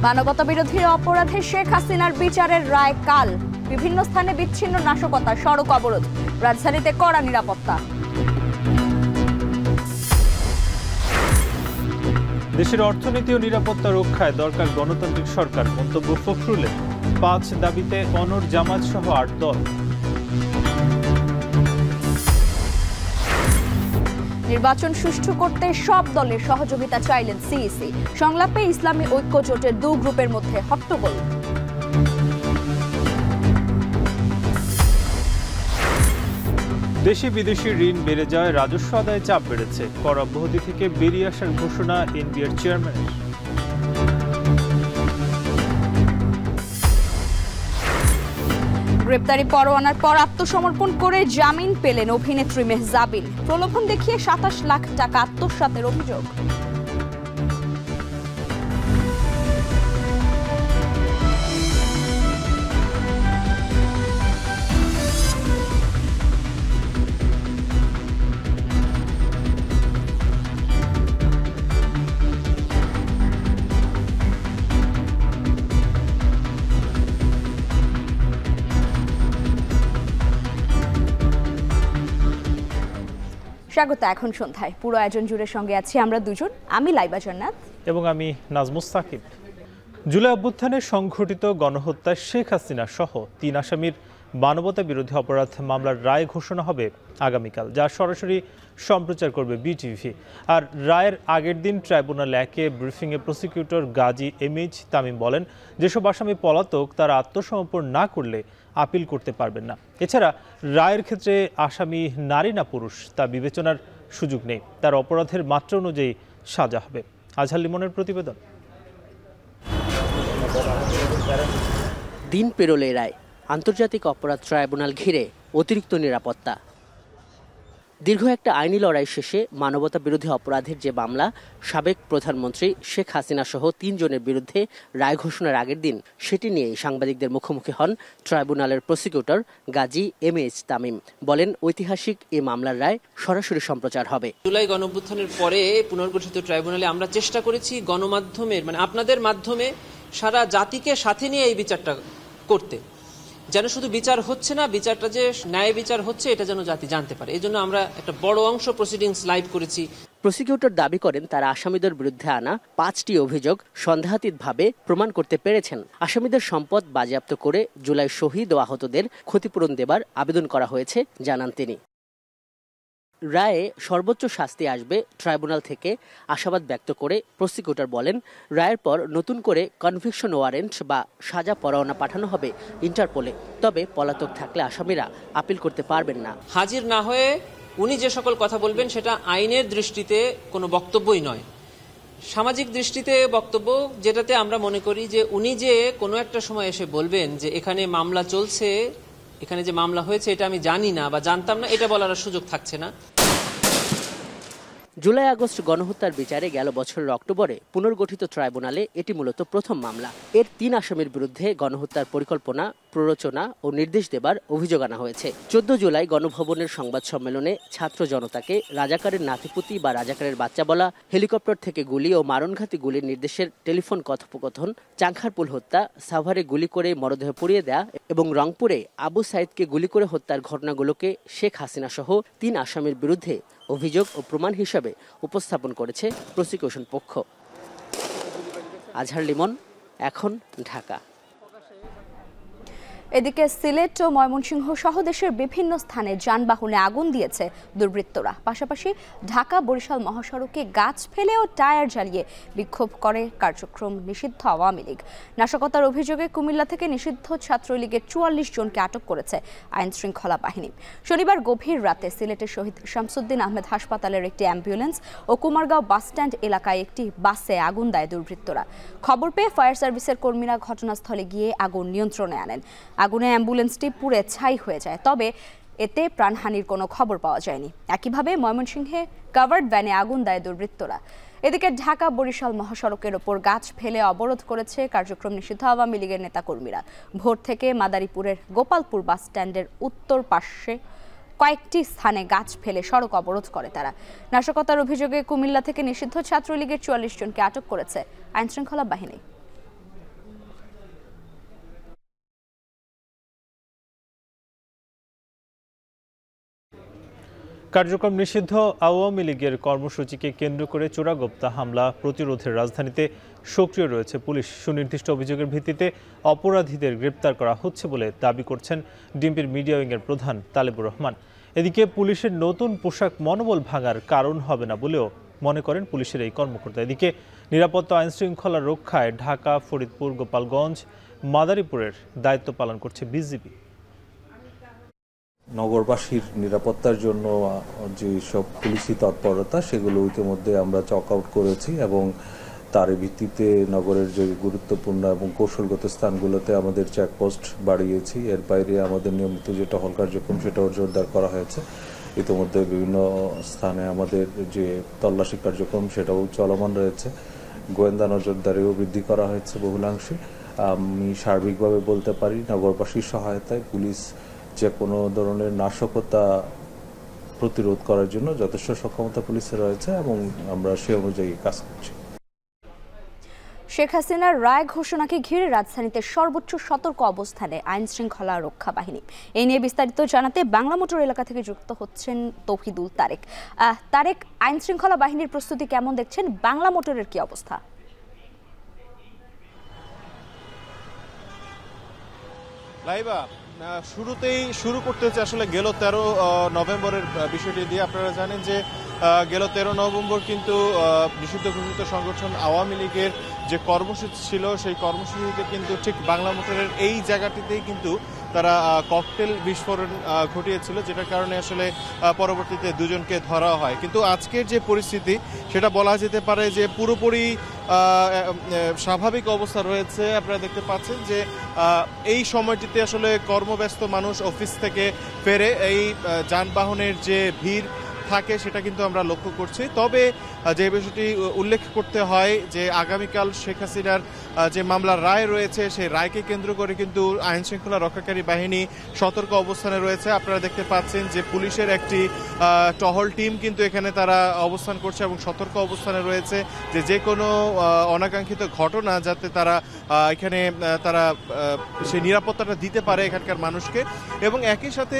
মানবতা বিরোধী অপরাধে শেখ হাসিনার বিচারের রায় কাল। বিভিন্ন স্থানে বিচ্ছিন্ন নাশকতা, সড়ক অবরোধ, রাজধানীতে কড়া নিরাপত্তা। দেশের অর্থনীতি ও নিরাপত্তা রক্ষায় দরকার গণতান্ত্রিক সরকার, মন্তব্য ফখরুলের। ৫ দাবিতে অনড় জামাত সহ ৮ দল। নির্বাচন সুষ্ঠু করতে সব দলের সহযোগিতা চাইলেন সিইসি। সংলাপে ইসলামী ঐক্য জোটের ২ গ্রুপের মধ্যে হট্টগোল। দেশি বিদেশি ঋণ বেড়ে যাওয়ায় রাজস্ব আদায়ে চাপ বেড়েছে। কর অব্যাহতি থেকে বেরিয়ে আসার ঘোষণা এনবিআর চেয়ারম্যানের। গ্রেপ্তারি পরোয়ানার পর আত্মসমর্পণ করে জামিন পেলেন অভিনেত্রী মেহজাবিন। প্রলোভন দেখিয়ে ২৭ লাখ টাকা আত্মসাতের অভিযোগ। স্বাগত এখন সন্ধ্যায়। পুরো আয়োজন জুড়ে সঙ্গে আছি আমরা দুজন, আমি লাইবা জান্নাত এবং আমি নাজমুস সাকিব। জুলাই অভ্যুত্থানে সংঘটিত গণহত্যায় শেখ হাসিনা সহ ৩ আসামির মানবতা বিরোধী অপরাধ মামলার রায় ঘোষণা হবে আগামীকাল, যা সরাসরি সম্প্রচার করবে বিটিভি। আর রায়ের আগের দিন ট্রাইব্যুনাল 1-এ ব্রিফিংয়ে প্রসিকিউটর গাজী এমএইচ তামিম বলেন, যেসব আসামি পলাতক তারা আত্মসমর্পণ না করলে আপিল করতে পারবেন না। এছাড়া রায়ের ক্ষেত্রে আসামি নারী না পুরুষ তা বিবেচনার সুযোগ নেই, তার অপরাধের মাত্রা অনুযায়ী সাজা হবে। আজহার লিমনের প্রতিবেদন। দিন পেরোলে রায়, আন্তর্জাতিক অপরাধ ট্রাইব্যুনাল ঘিরে অতিরিক্ত নিরাপত্তা। দীর্ঘ একটা আইনি লড়াই শেষে মানবতা বিরোধী অপরাধের যে মামলা, সাবেক প্রধানমন্ত্রী শেখ হাসিনা সহ ৩ জনের বিরুদ্ধে রায় ঘোষণার আগের দিন, সেটি নিয়ে সাংবাদিকদের মুখোমুখি হন ট্রাইব্যুনালের প্রসিকিউটর গাজী এমএইচ তামিম। বলেন, ঐতিহাসিক এই মামলার রায় সরাসরি সম্প্রচার হবে। জুলাই গণঅভ্যুত্থানের পরে পুনর্গঠিত ট্রাইব্যুনালে আমরা চেষ্টা করেছি গণমাধ্যমের আপনাদের মাধ্যমে সারা জাতিকে সাথে নিয়ে এই বিচারটা করতে, যেন শুধু বিচার হচ্ছে না, বিচারটা যে ন্যায় বিচার হচ্ছে এটা যেন জাতি জানতে পারে। এই জন্য আমরা একটা বড় অংশ প্রসিডিংস লাইভ করেছি। প্রসিকিউটর দাবি করেন, তারা আসামিদের বিরুদ্ধে আনা 5টি অভিযোগ সন্দেহাতীতভাবে প্রমাণ করতে পেরেছেন। আসামিদের সম্পদ বাজেয়াপ্ত করে জুলাই শহীদ ও আহতদের ক্ষতিপূরণ দেবার আবেদন করা হয়েছে জানান তিনি। রায়ে সর্বোচ্চ শাস্তি আসবে ট্রাইব্যুনাল থেকে আশাবাদ ব্যক্ত করে প্রসিকিউটর বলেন, রায়ের পর নতুন করে কনভিকশন ওয়ারেন্ট বা সাজা পরোয়ানা পাঠানো হবে ইন্টারপোলে। তবে পলাতক থাকলে আসামিরা আপিল করতে পারবেন না। হাজির না হয়ে উনি যে সকল কথা বলবেন সেটা আইনের দৃষ্টিতে কোনো বক্তব্যই নয়, সামাজিক দৃষ্টিতে বক্তব্য, যেটাতে আমরা মনে করি যে উনি যে কোনো একটা সময় এসে বলবেন যে এখানে মামলা চলছে, এখানে যে মামলা হয়েছে এটা আমি জানি না বা জানতাম না, এটা বলার সুযোগ থাকছে না। জুলাই আগস্ট গণহত্যার বিচারে গেল বছরের অক্টোবরে পুনর্গঠিত ট্রাইব্যুনালে এটি মূলত প্রথম মামলা। এর 3 আসামির বিরুদ্ধে গণহত্যার পরিকল্পনা, প্ররোচনা ও নির্দেশ দেবার অভিযোগ আনা হয়েছে। 14 জুলাই গণভবনের সংবাদ সম্মেলনে ছাত্র জনতাকে রাজাকারের নাতিপুতি বা রাজাকারের বাচ্চা বলা, হেলিকপ্টার থেকে গুলি ও মারণঘাতী গুলির নির্দেশের টেলিফোন কথোপকথন, চাংখারপুল হত্যা, সাভারে গুলি করে মরদেহ পুড়িয়ে দেয়া এবং রংপুরে আবু সাইদকে গুলি করে হত্যার ঘটনাগুলোকে শেখ হাসিনা সহ 3 আসামির বিরুদ্ধে অভিযোগ ও প্রমাণ হিসাবে উপস্থাপন করেছে প্রসিকিউশন পক্ষ। আজহার লিমন, এখন ঢাকা। এদিকে সিলেট ও ময়মনসিংহ সহ দেশের বিভিন্ন স্থানে যানবাহনে আগুন দিয়েছে দুর্বৃত্তরা। পাশাপাশি ঢাকা বরিশাল মহাসড়কে গাছ ফেলে ও টায়ার জ্বালিয়ে বিক্ষোভ করে কার্যক্রম নিষিদ্ধ আওয়ামী লীগ। নাশকতার অভিযোগে কুমিল্লা থেকে নিষিদ্ধ ছাত্রলীগের 44 জনকে আটক করেছে আইন শৃঙ্খলা বাহিনী। শনিবার গভীর রাতে সিলেটের শহীদ শামসুদ্দিন আহমেদ হাসপাতালের একটি অ্যাম্বুলেন্স ও কুমারগাঁও বাসস্ট্যান্ড এলাকায় একটি বাসে আগুন দেয় দুর্বৃত্তরা। খবর পেয়ে ফায়ার সার্ভিসের কর্মীরা ঘটনাস্থলে গিয়ে আগুন নিয়ন্ত্রণে আনেন। আগুনে অ্যাম্বুলেন্সটি পুড়ে ছাই হয়ে যায়, তবে এতে প্রাণহানির কোনো খবর পাওয়া যায়নি। একইভাবে ময়মনসিংহে কাভার্ড ভ্যানে আগুন দেয় দুর্বৃত্তরা। এদিকে ঢাকা বরিশাল মহাসড়কের ওপর গাছ ফেলে অবরোধ করেছে কার্যক্রম নিষিদ্ধ আওয়ামী লীগের নেতাকর্মীরা। ভোর থেকে মাদারীপুরের গোপালপুর বাস স্ট্যান্ডের উত্তর পাশে কয়েকটি স্থানে গাছ ফেলে সড়ক অবরোধ করে তারা। নাশকতার অভিযোগে কুমিল্লা থেকে নিষিদ্ধ ছাত্রলীগের 44 জনকে আটক করেছে আইনশৃঙ্খলা বাহিনী। কার্যক্রম নিষিদ্ধ আওয়ামী লীগের কর্মসূচিকে কেন্দ্র করে চোরাগোপ্তা হামলা প্রতিরোধে রাজধানীতে সক্রিয় রয়েছে পুলিশ। সুনির্দিষ্ট অভিযোগের ভিত্তিতে অপরাধীদের গ্রেপ্তার করা হচ্ছে বলে দাবি করছেন ডিএমপির মিডিয়া উইংয়ের প্রধান তালেবুর রহমান। এদিকে পুলিশের নতুন পোশাক মনোবল ভাঙার কারণ হবে না বলেও মনে করেন পুলিশের এই কর্মকর্তা। এদিকে নিরাপত্তা আইন শৃঙ্খলা রক্ষায় ঢাকা, ফরিদপুর, গোপালগঞ্জ, মাদারীপুরের দায়িত্ব পালন করছে বিজিবি। নগরবাসীর নিরাপত্তার জন্য যে সব পুলিশি তৎপরতা সেগুলো ইতিমধ্যে আমরা চক আউট করেছি এবং তার ভিত্তিতে নগরের যে গুরুত্বপূর্ণ এবং কৌশলগত স্থানগুলোতে আমাদের চেকপোস্ট বাড়িয়েছি। এর বাইরে আমাদের নিয়মিত যে টহল কার্যক্রম সেটাও জোরদার করা হয়েছে। ইতিমধ্যে বিভিন্ন স্থানে আমাদের যে তল্লাশি কার্যক্রম সেটাও চলমান রয়েছে। গোয়েন্দা নজরদারিও বৃদ্ধি করা হয়েছে বহুলাংশে। আমি সার্বিকভাবে বলতে পারি নগরবাসীর সহায়তায় পুলিশ যে কোনো ধরনের নাশকতা প্রতিরোধ করার জন্য যথেষ্ট সক্ষমতা পুলিশের রয়েছে এবং আমরা সে অনুযায়ী কাজ করছি। শেখ হাসিনার রায় ঘোষণাকে ঘিরে রাজধানীতে সর্বোচ্চ সতর্ক অবস্থানে আইন শৃঙ্খলা রক্ষা বাহিনী। এই নিয়ে বিস্তারিত জানাতে বাংলা মোটর এলাকা থেকে যুক্ত হচ্ছেন তৌহিদুল তারেক। তারেক, আইন শৃঙ্খলা বাহিনীর প্রস্তুতি কেমন দেখছেন? বাংলা মোটরের কি অবস্থা? লাইবা শুরুতেই শুরু করতে হচ্ছে আসলে গেল 13 নভেম্বরের বিষয়টি দিয়ে। আপনারা জানেন যে গেল 13 নভেম্বর কিন্তু নিষিদ্ধ ঘোষিত সংগঠন আওয়ামী লীগের যে কর্মসূচি ছিল সেই কর্মসূচিতে কিন্তু ঠিক বাংলা মোটরের এই জায়গাটিতেই কিন্তু তারা ককটেল বিস্ফোরণ ঘটিয়েছিল, যেটার কারণে আসলে পরবর্তীতে দুজনকে ধরা হয়। কিন্তু আজকের যে পরিস্থিতি সেটা বলা যেতে পারে যে পুরোপুরি স্বাভাবিক অবস্থা রয়েছে। আপনারা দেখতে পাচ্ছেন যে এই সময়টিতে আসলে কর্মব্যস্ত মানুষ অফিস থেকে ফেরে, এই যানবাহনের যে ভিড় থাকে সেটা কিন্তু আমরা লক্ষ্য করছি। তবে যে বিষয়টি উল্লেখ করতে হয় যে আগামীকাল শেখ হাসিনার যে মামলার রায় রয়েছে সেই রায়কে কেন্দ্র করে কিন্তু আইন শৃঙ্খলা রক্ষাকারী বাহিনী সতর্ক অবস্থানে রয়েছে। আপনারা দেখতে পাচ্ছেন যে পুলিশের একটি টহল টিম কিন্তু এখানে তারা অবস্থান করছে এবং সতর্ক অবস্থানে রয়েছে যে কোনো অনাকাঙ্ক্ষিত ঘটনা যাতে তারা এখানে তারা সেই নিরাপত্তাটা দিতে পারে এখানকার মানুষকে। এবং একই সাথে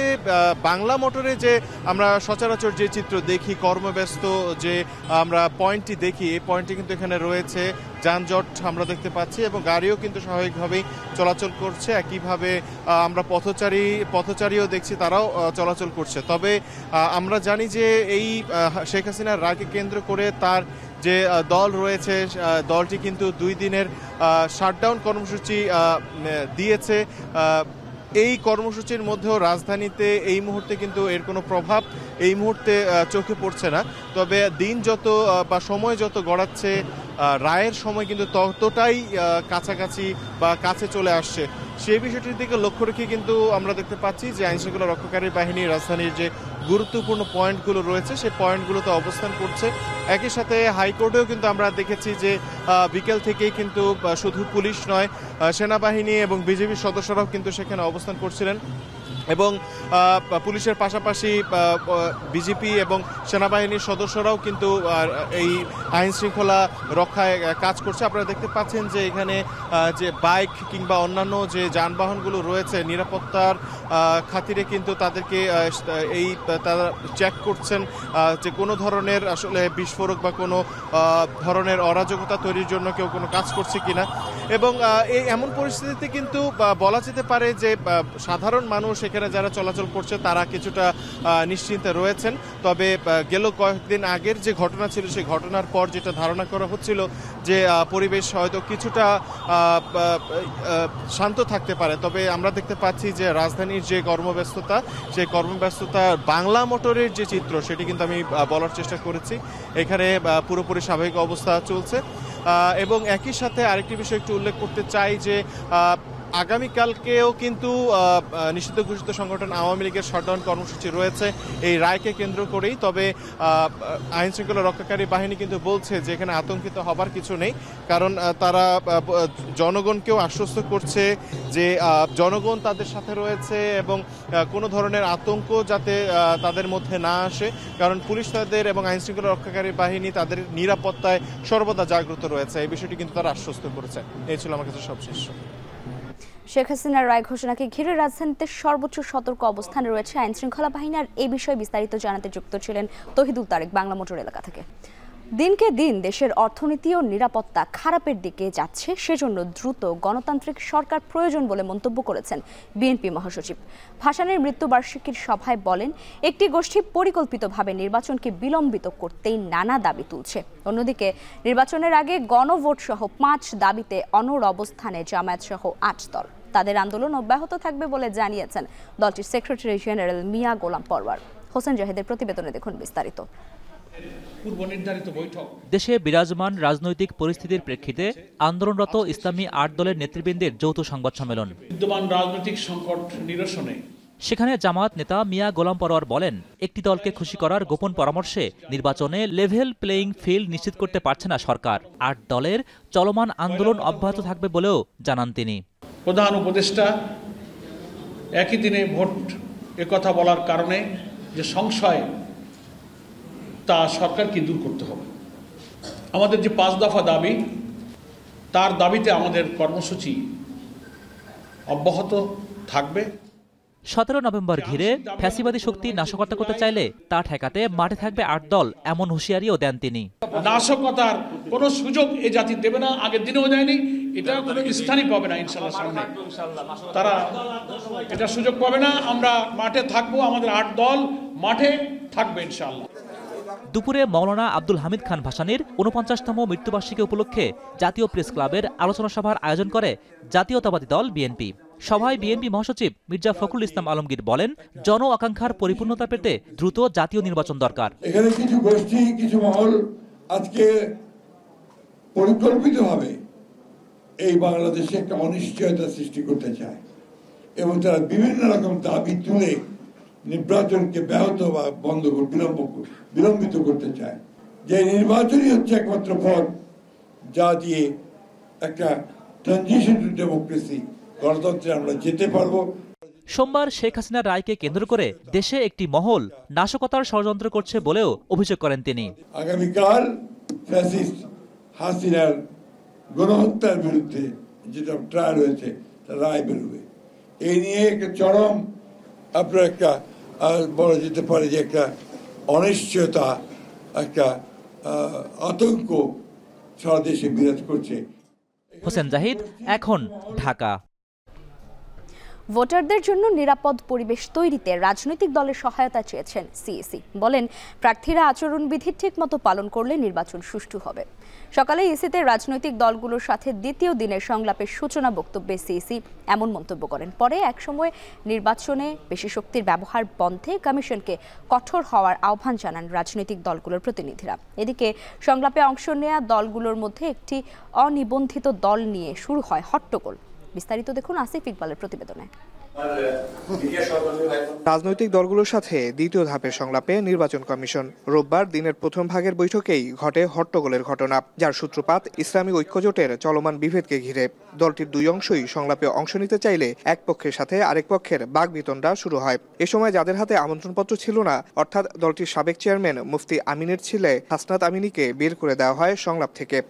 বাংলা মোটরে যে আমরা সচরাচর যে চিত্র দেখি, কর্মব্যস্ত যে আমরা পয়েন্টটি দেখি, এই পয়েন্টটি কিন্তু এখানে রয়েছে। যানজট আমরা দেখতে পাচ্ছি এবং গাড়িও কিন্তু স্বাভাবিকভাবেই চলাচল করছে। একইভাবে আমরা পথচারীও দেখছি, তারাও চলাচল করছে। তবে আমরা জানি যে এই শেখ হাসিনার রায়কে কেন্দ্র করে তার যে দল রয়েছে, দলটি কিন্তু 2 দিনের শাটডাউন কর্মসূচি দিয়েছে। এই কর্মসূচির মধ্যেও রাজধানীতে এই মুহূর্তে কিন্তু এর কোনো প্রভাব এই মুহূর্তে চোখে পড়ছে না। তবে দিন যত বা সময় যত গড়াচ্ছে রায়ের সময় কিন্তু ততটাই কাছাকাছি বা কাছে চলে আসছে। সেই বিষয়টির দিকে লক্ষ্য রেখে কিন্তু আমরা দেখতে পাচ্ছি যে আইনশৃঙ্খলা রক্ষাকারী বাহিনী রাজধানীর যে গুরুত্বপূর্ণ পয়েন্টগুলো রয়েছে সেই পয়েন্টগুলোতে অবস্থান করছে। একই সাথে হাইকোর্টেও কিন্তু আমরা দেখেছি যে বিকেল থেকেই কিন্তু শুধু পুলিশ নয়, সেনাবাহিনী এবং বিজেপির সদস্যরাও কিন্তু সেখানে অবস্থান করছিলেন এবং পুলিশের পাশাপাশি বিজেপি এবং সেনাবাহিনীর সদস্যরাও কিন্তু এই আইন শৃঙ্খলা রক্ষায় কাজ করছে। আপনারা দেখতে পাচ্ছেন যে এখানে যে বাইক কিংবা অন্যান্য যে যানবাহনগুলো রয়েছে নিরাপত্তার খাতিরে কিন্তু তাদেরকে এই তারা চেক করছেন যে কোনো ধরনের আসলে বিস্ফোরক বা কোনো ধরনের অরাজকতা তৈরির জন্য কেউ কোনো কাজ করছে কিনা। এবং এই এমন পরিস্থিতিতে কিন্তু বলা যেতে পারে যে সাধারণ মানুষ এখানে যারা চলাচল করছে তারা কিছুটা নিশ্চিন্তে রয়েছেন। তবে গেল কয়েকদিন আগের যে ঘটনা ছিল সেই ঘটনার পর যেটা ধারণা করা হচ্ছিল যে পরিবেশ হয়তো কিছুটা শান্ত থাকতে পারে। তবে আমরা দেখতে পাচ্ছি যে রাজধানীর যে কর্মব্যস্ততা, সেই কর্মব্যস্ততা বাংলা মোটরের যে চিত্র সেটি কিন্তু আমি বলার চেষ্টা করেছি। এখানে পুরোপুরি স্বাভাবিক অবস্থা চলছে। এবং একই সাথে আরেকটি বিষয় একটু উল্লেখ করতে চাই যে আগামীকালকেও কিন্তু নিষিদ্ধ ঘোষিত সংগঠন আওয়ামী লীগের শাটডাউন কর্মসূচি রয়েছে এই রায়কে কেন্দ্র করেই। তবে আইন শৃঙ্খলা রক্ষাকারী বাহিনী কিন্তু বলছে যে এখানে আতঙ্কিত হবার কিছু নেই, কারণ তারা জনগণকেও আশ্বস্ত করছে যে জনগণ তাদের সাথে রয়েছে এবং কোনো ধরনের আতঙ্ক যাতে তাদের মধ্যে না আসে, কারণ পুলিশ তাদের এবং আইন শৃঙ্খলা রক্ষাকারী বাহিনী তাদের নিরাপত্তায় সর্বদা জাগ্রত রয়েছে। এই বিষয়টি কিন্তু তারা আশ্বস্ত করেছে। এই ছিল আমার কাছে সবশেষ। শেখ হাসিনার রায় ঘোষণাকে ঘিরে রাজধানীতে সর্বোচ্চ সতর্ক অবস্থানে রয়েছে আইন শৃঙ্খলা বাহিনী। আর এই বিষয়ে বিস্তারিত জানাতে যুক্ত ছিলেন তহিদুল তারেক বাংলা মোটর এলাকা থেকে। দিনকে দিন দেশের অর্থনীতি ও নিরাপত্তা খারাপের দিকে যাচ্ছে, সেজন্য দ্রুত গণতান্ত্রিক সরকার প্রয়োজন বলে মন্তব্য করেছেন বিএনপি মহাসচিব। ভাসানীর মৃত্যুবার্ষিকীর সভায় বলেন, একটি গোষ্ঠী পরিকল্পিতভাবে নির্বাচনকে বিলম্বিত করতেই নানা দাবি তুলছে। অন্যদিকে নির্বাচনের আগে গণভোট সহ 5 দাবিতে অনড় অবস্থানে জামায়াত সহ 8 দল। তাদের আন্দোলন অব্যাহত থাকবে বলে জানিয়েছেন দলটির সেক্রেটারি জেনারেল মিয়া গোলাম পরওয়ার। হোসেন জাহিদের প্রতিবেদনে দেখুন বিস্তারিত। দেশে বিরাজমান রাজনৈতিক পরিস্থিতির প্রেক্ষিতে আন্দোলনরত ইসলামী 8 দলের নেতৃবৃন্দের যৌথ সংবাদ সম্মেলন। বিদ্যমান রাজনৈতিক সংকট নিরসনে সেখানে জামায়াত নেতা মিয়া গোলাম পরওয়ার বলেন, একটি দলকে খুশি করার গোপন পরামর্শে নির্বাচনে লেভেল প্লেইং ফিল্ড নিশ্চিত করতে পারছে না সরকার। 8 দলের চলমান আন্দোলন অব্যাহত থাকবে বলেও জানান তিনি। প্রধান উপদেষ্টা একই দিনে ভোট একথা বলার কারণে যে সংশয়, তা সরকারকে দূর করতে হবে। আমাদের যে 5 দফা দাবি, তার দাবিতে আমাদের কর্মসূচি অব্যাহত থাকবে। 17 নভেম্বর ঘিরে ফ্যাসিবাদী শক্তি নাশকতা করতে চাইলে তা ঠেকাতে মাঠে থাকবে 8 দল, এমন হুঁশিয়ারিও দেন তিনি। নাশকতার কোনো সুযোগ এ জাতি দেবে না, আগের দিনেও দেয়নি, এটা কোনো স্থানই পাবে না ইনশাআল্লাহ। সামনে তারা এটা সুযোগ পাবে না। আমরা মাঠে থাকবো, আমাদের 8 দল মাঠে থাকবে ইনশাআল্লাহ। দুপুরে মাওলানা আব্দুল হামিদ খান ভাসানীর 49তম মৃত্যুবার্ষিকী উপলক্ষে জাতীয় প্রেস ক্লাবের আলোচনা সভার আয়োজন করে জাতীয়তাবাদী দল বিএনপি। সভায় বিএনপি মহাসচিব মির্জা ফখরুল ইসলাম আলমগীর বলেন, জন আকাঙ্ক্ষার পরিপূর্ণতা পেতে দ্রুত জাতীয় নির্বাচন দরকার। এখানে কিছু গোষ্ঠী, কিছু মহল আজকে পরিকল্পিতভাবে এই বাংলাদেশে একটা অনিশ্চয়তা সৃষ্টি করতে চায় এবং তারা বিভিন্ন রকম দাবি তুলে নির্বাচনকে ব্যাহত বা বন্ধ বিলম্বিত করতে চায়। যে নির্বাচনই হচ্ছে একমাত্র পথ যা দিয়ে একটা ট্রানজিশন টু ডেমোক্রেসি, গণতন্ত্রে আমরা যেতে পারবো। সোমবার শেখ হাসিনার রায়কে কেন্দ্র করে দেশে একটি মহল নাশকতার ষড়যন্ত্র করছে বলেও অভিযোগ করেন তিনি। আগামীকাল ফ্যাসিস্ট হাসিনার গণহত্যার বিরুদ্ধে যেটা ট্রায়াল হয়েছে, তার রায় বেরোবে। এই নিয়ে একটা চরম আপনার একটা বলা যেতে পারে যে একটা অনিশ্চয়তা, একটা আতঙ্ক সারা দেশে বিরাজ করছে। হোসেন জাহিদ, এখন ঢাকা। ভোটারদের জন্য নিরাপদ পরিবেশ তৈরিতে রাজনৈতিক দলের সহায়তা চেয়েছেন সিইসি। বলেন, প্রার্থীরা আচরণবিধি ঠিকমতো পালন করলে নির্বাচন সুষ্ঠু হবে। সকালে ইসিতে রাজনৈতিক দলগুলোর সাথে দ্বিতীয় দিনের সংলাপের সূচনা বক্তব্যে সিইসি এমন মন্তব্য করেন। পরে একসময় নির্বাচনে বেশি শক্তির ব্যবহার বন্ধে কমিশনকে কঠোর হওয়ার আহ্বান জানান রাজনৈতিক দলগুলোর প্রতিনিধিরা। এদিকে সংলাপে অংশ নেওয়া দলগুলোর মধ্যে একটি অনিবন্ধিত দল নিয়ে শুরু হয় হট্টগোল। বিস্তারিত দেখুন আসিফ ইকবালের প্রতিবেদনে। রাজনৈতিক দলগুলোর সাথে দ্বিতীয় ধাপের সংলাপে নির্বাচন কমিশন। রোববার দিনের প্রথম ভাগের বৈঠকেই ঘটে হট্টগোলের ঘটনা, যার সূত্রপাত ইসলামী ঐক্যজোটের চলমান বিভেদকে ঘিরে। দলটির দুই অংশই সংলাপে অংশ নিতে চাইলে এক পক্ষের সাথে আরেক পক্ষের বাগবিতণ্ডা শুরু হয়। এ সময় যাদের হাতে আমন্ত্রণপত্র ছিল না, অর্থাৎ দলটির সাবেক চেয়ারম্যান মুফতি আমিনের ছেলে হাসনাত আমিনীকে বের করে দেওয়া হয় সংলাপ থেকে।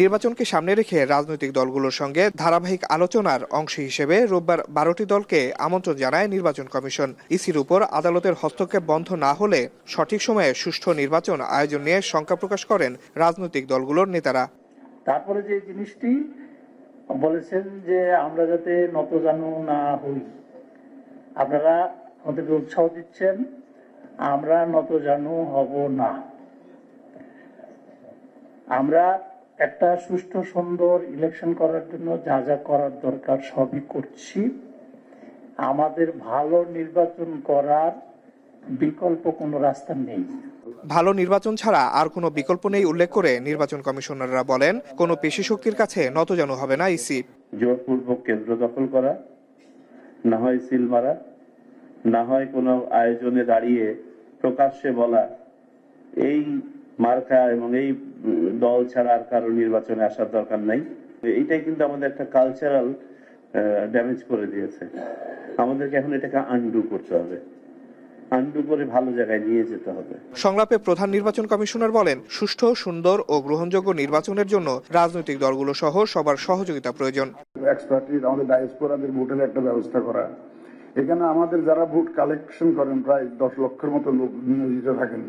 নির্বাচনকে সামনে রেখে রাজনৈতিক দলগুলোর সঙ্গে ধারাবাহিক আলোচনার অংশ হিসেবে রোববার 12টি দলকে আমন্ত্রণ জানায় নির্বাচন কমিশন। ইসির উপর আদালতের হস্তক্ষেপ বন্ধ না হলে সঠিক সময়ে সুষ্ঠু নির্বাচন আয়োজন নিয়ে শঙ্কা প্রকাশ করেন রাজনৈতিক দলগুলোর নেতারা। তারপরে যে জিনিসটি বলেছেন যে আমরা যাতে নতজানু না হই, আপনারা আমাদেরকে উৎসাহ দিচ্ছেন, আমরা নতজানু হব না। আমরা একটা সুষ্ঠু সুন্দর ইলেকশন করার জন্য যা যা করার দরকার সবই করছি। আমাদের ভালো নির্বাচন করার বিকল্প কোনো রাস্তা নেই। ভালো নির্বাচন ছাড়া আর কোনো বিকল্প নেই উল্লেখ করে নির্বাচন কমিশনাররা বলেন, কোনো পেশি শক্তির কাছে নতজানু হবে না ইসি। জোরপূর্বক কেন্দ্র দখল করা, না হয় সিল মারা, না হয় কোনো আয়োজনে দাঁড়িয়ে প্রকাশ্যে বলা এই মার্কা এবং এই দল ছাড়া আর কারো নির্বাচনে আসার দরকার নাই। এইটাই কিন্তু আমাদের একটা কালচারাল ড্যামেজ করে দিয়েছে। আমাদেরকে এখন এটাকে আনডু করতে হবে। আনডু করে ভালো জায়গায় নিয়ে যেতে হবে। সংলাপে প্রধান নির্বাচন কমিশনার বলেন, সুষ্ঠু, সুন্দর ও গ্রহণযোগ্য নির্বাচনের জন্য রাজনৈতিক দলগুলো সহ সবার সহযোগিতা প্রয়োজন। এক্সপার্টিস, আমাদের ডায়াসপোরাদের ভোটের একটা ব্যবস্থা করা। এখানে আমাদের যারা ভোট কালেকশন করেন প্রায় 10 লক্ষের মতো লোক নিয়োজিত থাকেন,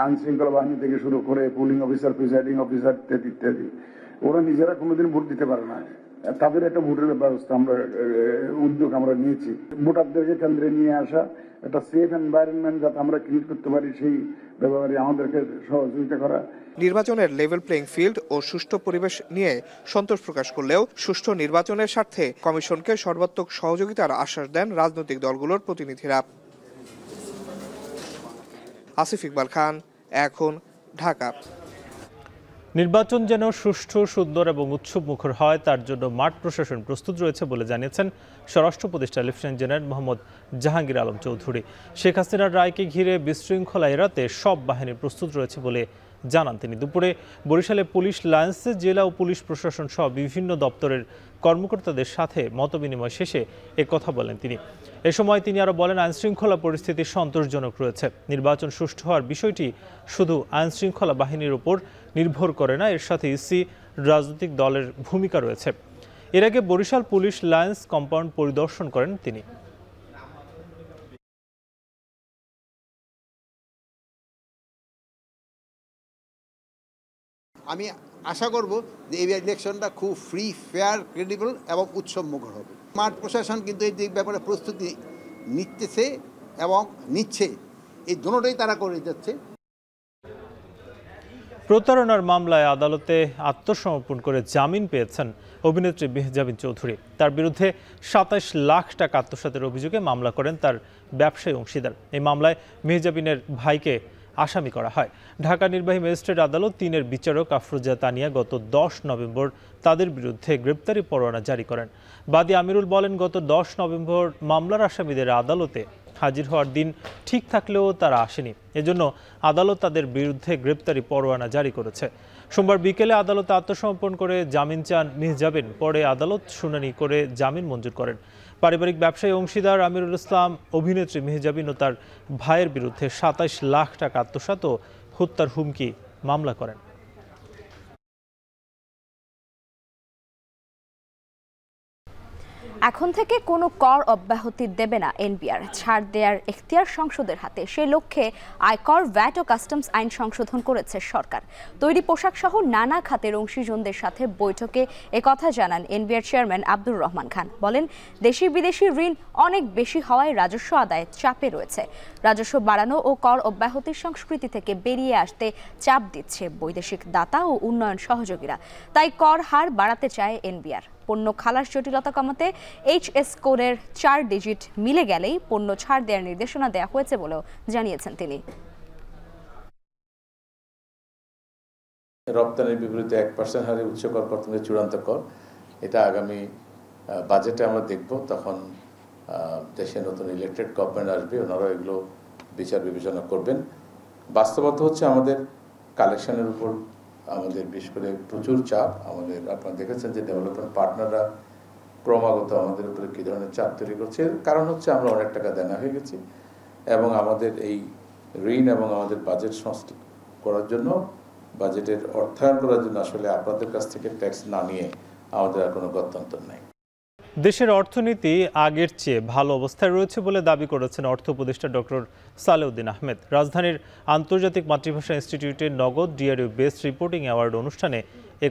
আইন শৃঙ্খলা বাহিনী থেকে শুরু করে পুলিং অফিসার, প্রিসাইডিং অফিসার ইত্যাদি ইত্যাদি। ওরা নিজেরা কোনোদিন ভোট দিতে পারে না, তাদের একটা ভোটের ব্যবস্থা উদ্যোগ আমরা নিয়েছি। ভোটারদেরকে কেন্দ্রে নিয়ে আসা, একটা সেফ এনভায়রনমেন্ট যাতে আমরা ক্রিয়েট করতে পারি, সেই ব্যাপারে আমাদেরকে সহযোগিতা করা। নির্বাচনের লেভেল প্লেইং ফিল্ড ও সুষ্ঠু পরিবেশ নিয়ে সন্তোষ প্রকাশ করলেও সুষ্ঠু নির্বাচনের স্বার্থে কমিশনকে সর্বাত্মক সহযোগিতার আশ্বাস দেন রাজনৈতিক দলগুলোর প্রতিনিধিরা। আসিফ ইকবাল খান, এখন, ঢাকা। নির্বাচন যেন সুষ্ঠু, সুন্দর এবং উৎসবমুখর হয় তার জন্য মাঠ প্রশাসন প্রস্তুত রয়েছে বলে জানিয়েছেন স্বরাষ্ট্র উপদেষ্টা লেফটেন্যান্ট জেনারেল মোহাম্মদ জাহাঙ্গীর আলম চৌধুরী। শেখ হাসিনার রায়কে ঘিরে বিশৃঙ্খলা এড়াতে সব বাহিনী প্রস্তুত রয়েছে বলে জানান তিনি। দুপুরে বরিশালে পুলিশ লাইন্সে জেলা ও পুলিশ প্রশাসন সহ বিভিন্ন দপ্তরের কর্মকর্তাদের সাথে মতবিনিময় শেষে কথা বলেন তিনি। এ সময় তিনি আরও বলেন, আইনশৃঙ্খলা পরিস্থিতি সন্তোষজনক রয়েছে। নির্বাচন সুষ্ঠু হওয়ার বিষয়টি শুধু আইনশৃঙ্খলা বাহিনীর উপর নির্ভর করে না, এর সাথে ইসি, রাজনৈতিক দলের ভূমিকা রয়েছে। এর আগে বরিশাল পুলিশ লাইন্স কম্পাউন্ড পরিদর্শন করেন তিনি। আমি আশা করব যে এই ইলেকশনটা খুব ফ্রি, ফেয়ার, ক্রেডিবল এবং উৎসবমুখর হবে। মাঠ প্রশাসন কিন্তু এই ব্যাপারে প্রস্তুতি নিচ্ছে এবং নিচ্ছে, এই দুটোটাই তারা করে যাচ্ছে। প্রতারণার মামলায় আদালতে আত্মসমর্পণ করে জামিন পেয়েছেন অভিনেত্রী মেহজাবিন চৌধুরী। তার বিরুদ্ধে ২৭ লাখ টাকা আত্মসাতের অভিযোগে মামলা করেন তার ব্যবসায়ী অংশীদার। এই মামলায় মেহজাবিনের ভাইকে আসামি করা হয়। ঢাকা নির্বাহী ম্যাজিস্ট্রেট আদালত ৩-এর বিচারক আফরোজা তানিয়া গত ১০ নভেম্বর তাদের বিরুদ্ধে গ্রেপ্তারি পরোয়ানা জারি করেন। বাদী আমিরুল বলেন, গত ১০ নভেম্বর মামলার আসামিদের আদালতে হাজির হওয়ার দিন ঠিক থাকলেও তারা আসেনি, এজন্য আদালত তাদের বিরুদ্ধে গ্রেপ্তারি পরোয়ানা জারি করেছে। সোমবার বিকেলে আদালতে আত্মসমর্পণ করে জামিন চান মেহজাবিন। পরে আদালত শুনানি করে জামিন মঞ্জুর করেন। পারিবারিক ব্যবসায়ী অংশীদার আমিরুল ইসলাম অভিনেত্রী মেহজাবিন ও তার ভাইয়ের বিরুদ্ধে ২৭ লাখ টাকা আত্মসাৎ ও হত্যার হুমকি মামলা করেন। এখন থেকে কোনো কর অব্যাহতি দেবে না এনবিআর। ছাড় দেওয়ার এখতিয়ার সংসদের হাতে। সেই লক্ষ্যে আয়কর, ভ্যাট ও কাস্টমস আইন সংশোধন করেছে সরকার। তৈরি পোশাক সহ নানা খাতের অংশীজনদের সাথে বৈঠকে একথা জানান এনবিআর চেয়ারম্যান আব্দুর রহমান খান। বলেন, দেশি বিদেশি ঋণ অনেক বেশি হওয়ায় রাজস্ব আদায়ে চাপে রয়েছে। রাজস্ব বাড়ানো ও কর অব্যাহতির সংস্কৃতি থেকে বেরিয়ে আসতে চাপ দিচ্ছে বৈদেশিক দাতা ও উন্নয়ন সহযোগীরা। তাই কর হার বাড়াতে চায় এনবিআর। পণ্য খালাস জটিলতা কমাতে এইচএস কোডের 4 ডিজিট মিলে গেলেই পণ্য ছাড় দেওয়ার নির্দেশনা দেওয়া হয়েছে বলেও জানিয়েছেন তিনি। রপ্তানির বিপরীতে 1% হারে উচ্চ কর কর্তনের চূড়ান্ত কর, এটা আগামী বাজেটে আমরা দেখব। তখন দেশে নতুন ইলেকটেড গভর্নমেন্ট আসবে, ওনারা এগুলো বিচার বিবেচনা করবেন। বাস্তবতা হচ্ছে আমাদের কালেকশনের উপর আমাদের বিশেষ করে প্রচুর চাপ। আমাদের আপনারা দেখেছেন যে ডেভেলপমেন্ট পার্টনাররা ক্রমাগত আমাদের উপরে কী ধরনের চাপ তৈরি করছে। এর কারণ হচ্ছে আমরা অনেক টাকা দেনা হয়ে গেছি এবং আমাদের এই ঋণ এবং আমাদের বাজেট সংস্কার করার জন্য, বাজেটের অর্থায়ন করার জন্য আসলে আপনাদের কাছ থেকে ট্যাক্স না নিয়ে আমাদের আর কোনো গত্যন্তর নেই। দেশের অর্থনীতি আগের চেয়ে ভালো অবস্থায় রয়েছে বলে দাবি করেছেন অর্থ উপদেষ্টা ডক্টর সালেউদ্দিন আহমেদ। রাজধানীর আন্তর্জাতিক মাতৃভাষা ইনস্টিটিউটের নগদ ডিআরইউ বেস্ট রিপোর্টিং অ্যাওয়ার্ড অনুষ্ঠানে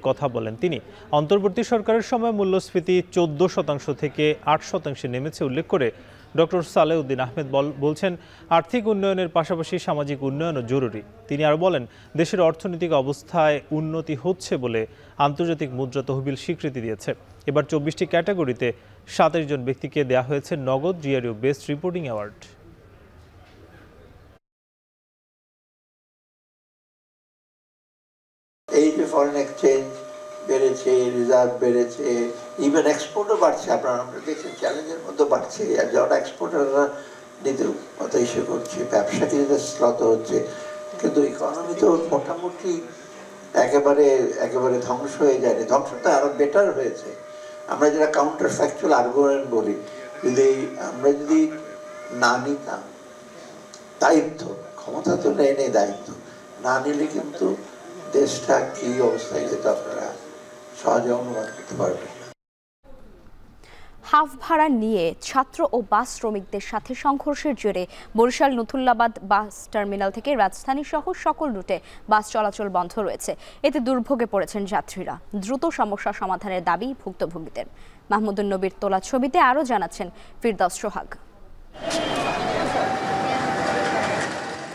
কথা বলেন তিনি। অন্তর্বর্তী সরকারের সময় মূল্যস্ফীতি 14% থেকে 8% নেমেছে উল্লেখ করে ডক্টর সালেউদ্দিন আহমেদ বলছেন, আর্থিক উন্নয়নের পাশাপাশি সামাজিক উন্নয়নও জরুরি। তিনি আরও বলেন, দেশের অর্থনৈতিক অবস্থায় উন্নতি হচ্ছে বলে আন্তর্জাতিক মুদ্রা তহবিল স্বীকৃতি দিয়েছে। এবার 24টি ক্যাটাগরিতে 27 জন ব্যক্তিকে দেওয়া হয়েছে নগদ ডিআরইউ বেস্ট রিপোর্টিং অ্যাওয়ার্ড। এই যে ফরেন এক্সচেঞ্জ বেড়েছে, রিজার্ভ বেড়েছে, ইভেন এক্সপোর্টও বাড়ছে। আপনারা দেখছেন চ্যালেঞ্জের মধ্যে বাড়ছে, আর যারা এক্সপোর্টাররা নিতে অত ইস্যু করছে, ব্যবসা কিন্তু স্লত হচ্ছে, কিন্তু ইকোনমি তো মোটামুটি একেবারে ধ্বংস হয়ে যায়নি। ধ্বংসটা আরো বেটার হয়েছে। আমরা যেটা কাউন্টার ফ্যাকচুয়াল আর্গুমেন্ট বলি, আমরা যদি না নিতাম দায়িত্ব, ক্ষমতা তো নেই দায়িত্ব না নিলে কিন্তু দেশটা কি অবস্থায় যেত আপনারা সহজে অনুমান করতে পারবেন। হাফ ভাড়া নিয়ে ছাত্র ও বাস শ্রমিকদের সাথে সংঘর্ষের জেরে বরিশাল নথুল্লাবাদ বাস টার্মিনাল থেকে রাজধানী সহ সকল রুটে বাস চলাচল বন্ধ রয়েছে। এতে দুর্ভোগে পড়েছেন যাত্রীরা। দ্রুত সমস্যা সমাধানের দাবি ভুক্তভোগীদের। মাহমুদুন নবীর তোলা ছবিতে আরও জানাচ্ছেন ফিরদাউস সোহাগ।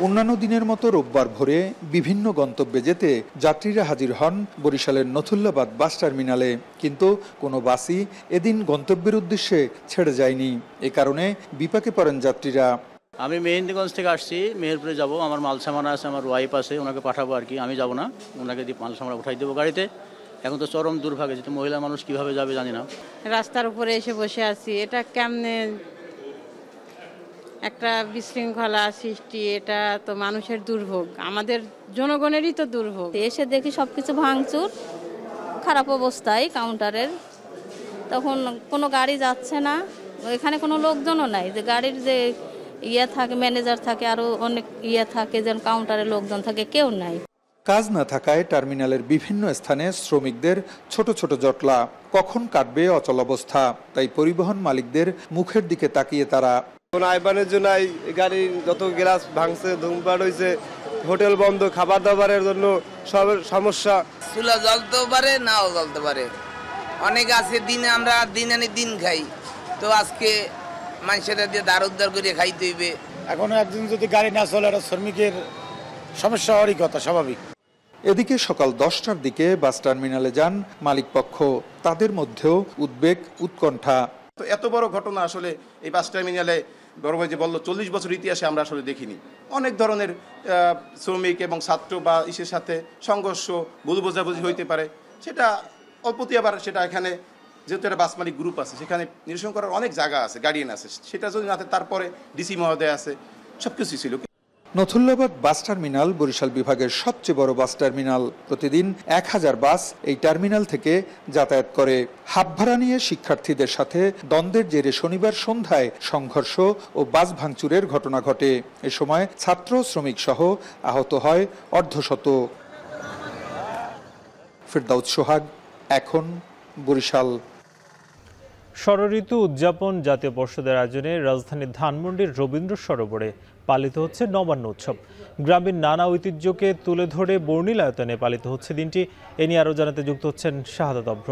অন্যান্য দিনের মতো রোববার ভোরে বিভিন্ন গন্তব্যে যেতে যাত্রীরা হাজির হন বরিশালের নথুল্লাবাদ বাস টার্মিনালে, কিন্তু কোনো বাসই এদিন গন্তব্যের উদ্দেশ্যে ছেড়ে যায়নি। এ কারণে বিপাকে পড়েন যাত্রীরা। আমি মেহেন্দিগঞ্জ থেকে আসছি, মেহেরপুরে যাব। আমার মাল সামানা আছে, আমার ওয়াইফ আছে, ওনাকে পাঠাবো আর কি। আমি যাব না, ওনাকে দিয়ে মাল সামানা উঠাই দেবো গাড়িতে। এখন তো চরম দুর্ভাগ্য, যেহেতু মহিলা মানুষ কিভাবে যাবে জানি না। রাস্তার উপরে এসে বসে আছি, এটা কেমনে একটা বিশৃঙ্খলা সৃষ্টি, এটা তো মানুষের দুর্ভোগ, আমাদের জনগণেরই তো দুর্ভোগ। এসে দেখি সবকিছু ভাঙচুর, খারাপ অবস্থায় কাউন্টারের। তখন কোনো গাড়ি যাচ্ছে না, এখানে কোনো লোকজনও নাই। যে গাড়ির যে থাকে, ম্যানেজার থাকে, আরো অনেক থাকে, যেন কাউন্টারে লোকজন থাকে, কেউ নাই। কাজ না থাকায় টার্মিনালের বিভিন্ন স্থানে শ্রমিকদের ছোট ছোট জটলা। কখন কাটবে অচলাবস্থা, তাই পরিবহন মালিকদের মুখের দিকে তাকিয়ে তারা। আইবানের জন্য গাড়ির যত গ্লাস ভাঙছে, ধূমপান হয়েছে, হোটেল বন্ধ, খাবার দাবারের জন্য সব সমস্যা। চুলা জ্বলতেও পারে, নাও জ্বলতে পারে। অনেক আছে দিনে, আমরা দিন আনি দিন খাই, তো আজকে মানুষের দিয়ে দাঁড় উদ্ধার করে খাইতে হইবে। এখন একদিন যদি গাড়ি না চলে, একটা শ্রমিকের সমস্যা হওয়ারই কথা, স্বাভাবিক। এদিকে সকাল 10টার দিকে বাস টার্মিনালে যান মালিকপক্ষ। তাদের মধ্যেও উদ্বেগ, উৎকণ্ঠা। তো এত বড় ঘটনা আসলে এই বাস টার্মিনালে বড় ভাই যে বললো 40 বছর ইতিহাসে আমরা আসলে দেখিনি। অনেক ধরনের শ্রমিক এবং ছাত্র বা ইসের সাথে সংঘর্ষ, ভুল বোঝাবুঝি হইতে পারে। সেটা অল্পতি আবার সেটা এখানে যেহেতু একটা বাস মালিক গ্রুপ আছে, সেখানে নিরসন করার অনেক জায়গা আছে, গার্ডিয়ান আছে। সেটা যদি না থাকে, তারপরে ডিসি মহোদয় আছে, সব কিছুই ছিল। নথুল্লাবাদ বাস টার্মিনাল বরিশাল বিভাগের সবচেয়ে বড় বাস টার্মিনাল। প্রতিদিন 1000 বাস এই টার্মিনাল থেকে যাতায়াত করে। হাফ ভাড়া নিয়ে শিক্ষার্থীদের সাথে দ্বন্দ্বের জেরে শনিবার সন্ধ্যায় সংঘর্ষ ও বাস ভাঙচুরের ঘটনা ঘটে। এ সময় ছাত্র, শ্রমিক সহ আহত হয় অর্ধশত। ফিরদাউস সোহাগ, এখন, বরিশাল। ষড়ঋতু উদযাপন জাতীয় পর্ষদের আয়োজনে রাজধানীর ধানমন্ডির রবীন্দ্র সরোবরে পালিত হচ্ছে নবান্ন উৎসব। গ্রামীণ নানা ঐতিহ্যকে তুলে ধরে বর্ণিলায়তনে পালিত হচ্ছে দিনটি। এ নিয়ে আরও জানাতে যুক্ত হচ্ছেন শাহাদাত অভ্র।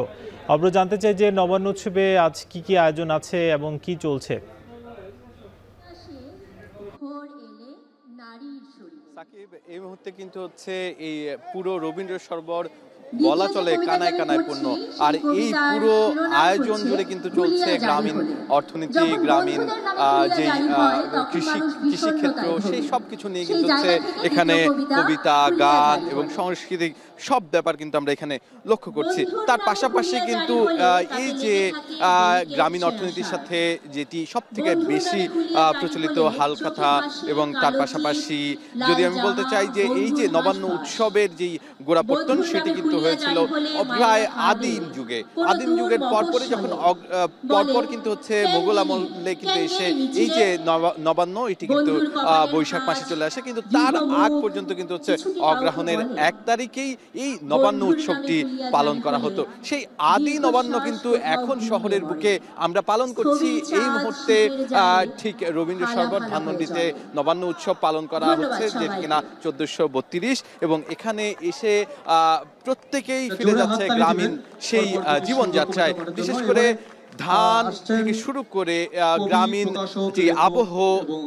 অভ্র, জানতে চাই যে নবান্ন উৎসবে আজ কি কি আয়োজন আছে এবং কি চলছে? সাকিব, এই মুহূর্তে কিন্তু হচ্ছে এই পুরো রবীন্দ্র সরোবর বলা চলে কানায় কানায় পূর্ণ। আর এই পুরো আয়োজন জুড়ে কিন্তু চলছে গ্রামীণ অর্থনীতি, গ্রামীণ যে কৃষিক্ষেত্র, সেই সব কিছু নিয়ে কিন্তু হচ্ছে এখানে কবিতা, গান এবং সাংস্কৃতিক সব ব্যাপার কিন্তু আমরা এখানে লক্ষ্য করছি। তার পাশাপাশি কিন্তু এই যে গ্রামীণ অর্থনীতির সাথে যেটি সব থেকে বেশি প্রচলিত হালখাতা, এবং তার পাশাপাশি যদি আমি বলতে চাই যে এই যে নবান্ন উৎসবের যেই গোড়াপত্তন, সেটি কিন্তু হয়েছিল প্রায় আদিম যুগের পরপরই, যখন পরপর কিন্তু হচ্ছে মোগল আমলে কিন্তু এসে এই যে নবান্ন, এটি কিন্তু বৈশাখ মাসে চলে আসে। কিন্তু তার আগ পর্যন্ত কিন্তু হচ্ছে অগ্রহায়ণের 1 তারিখেই এই নবান্ন উৎসবটি পালন করা হতো। সেই আদি নবান্ন কিন্তু এখন শহরের বুকে আমরা পালন করছি। এই মুহূর্তে ঠিক রবীন্দ্র সরোবর ধানমন্ডিতে নবান্ন উৎসব পালন করা হচ্ছে, যেটি কিনা 1432, এবং এখানে এসে প্রত্যেকেই ফিরে যাচ্ছে গ্রামীণ সেই জীবনযাত্রায়। বিশেষ করে ধান থেকে শুরু করে গ্রামীণ যে আবহ,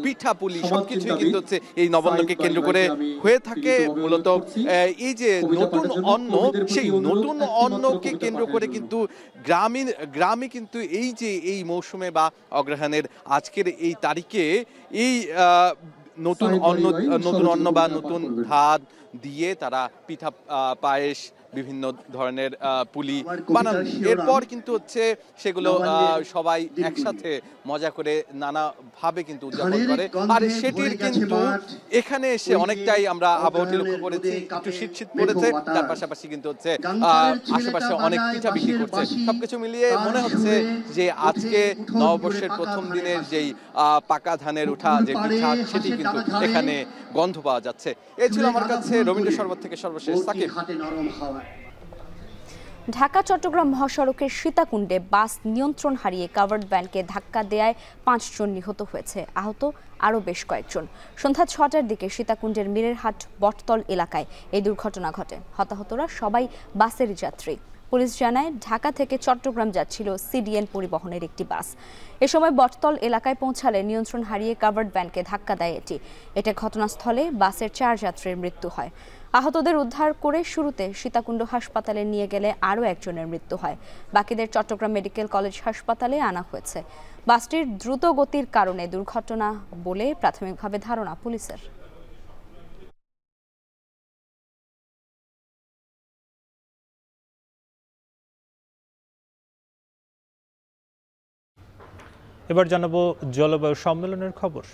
পিঠাপুলি সবকিছুই কিন্তু হচ্ছে এই নবান্নকে কেন্দ্র করে হয়ে থাকে। মূলত এই যে নতুন অন্ন, সেই নতুন অন্নকে কেন্দ্র করে কিন্তু গ্রামে কিন্তু এই যে এই মৌসুমে বা অগ্রহায়ণের আজকের এই তারিখে এই নতুন অন্ন বা নতুন ভাত দিয়ে তারা পিঠা, পায়েস বিভিন্ন ধরনের পুলি বানান। এরপর কিন্তু হচ্ছে সেগুলো সবাই একসাথে মজা করে নানাভাবে কিন্তু উদযাপন করে। আর সেটির কিন্তু এখানে এসে অনেকটাই আমরা আবহাওয়াটি লক্ষ্য করেছি, একটু শীত শীত পড়েছে, তার পাশাপাশি কিন্তু হচ্ছে আশেপাশে অনেক পিঠা বিক্রি করছে। সবকিছু মিলিয়ে মনে হচ্ছে যে আজকে নববর্ষের প্রথম দিনের যেই পাকা ধানের উঠা যে পিঠা, সেটি কিন্তু এখানে গন্ধ পাওয়া যাচ্ছে। এই ছিল আমার কাছে রবীন্দ্র শরবত থেকে সর্বশেষ সাকিব। ঢাকা চট্টগ্রাম মহাসড়কের সীতাকুণ্ডে বাস নিয়ন্ত্রণ হারিয়ে কাভার্ড ভ্যানকে ধাক্কা দেয়ায় 5 জন নিহত হয়েছে, আহত আরও বেশ কয়েকজন। সন্ধ্যা 6টার দিকে সীতাকুণ্ডের মিরেরহাট বটতল এলাকায় এই দুর্ঘটনা ঘটে। হতাহতরা সবাই বাসেরই যাত্রী। পুলিশ জানায় ঢাকা থেকে চট্টগ্রাম যাচ্ছিল সিডিএন পরিবহনের একটি বাস। এ সময় বটতল এলাকায় পৌঁছালে নিয়ন্ত্রণ হারিয়ে কাভার্ড ভ্যানকে ধাক্কা দেয় এতে ঘটনাস্থলে বাসের 4 যাত্রীর মৃত্যু হয়। আহতদের উদ্ধার করে শুরুতে সীতাকুণ্ড হাসপাতালে নিয়ে গেলে আরও একজনের মৃত্যু হয়। বাকিদের চট্টগ্রাম মেডিকেল কলেজ হাসপাতালে আনা হয়েছে। বাসটির দ্রুত গতির কারণে দুর্ঘটনা বলে প্রাথমিকভাবে ধারণা পুলিশের। এবার জানাবো জলবায়ু সম্মেলনের খবর।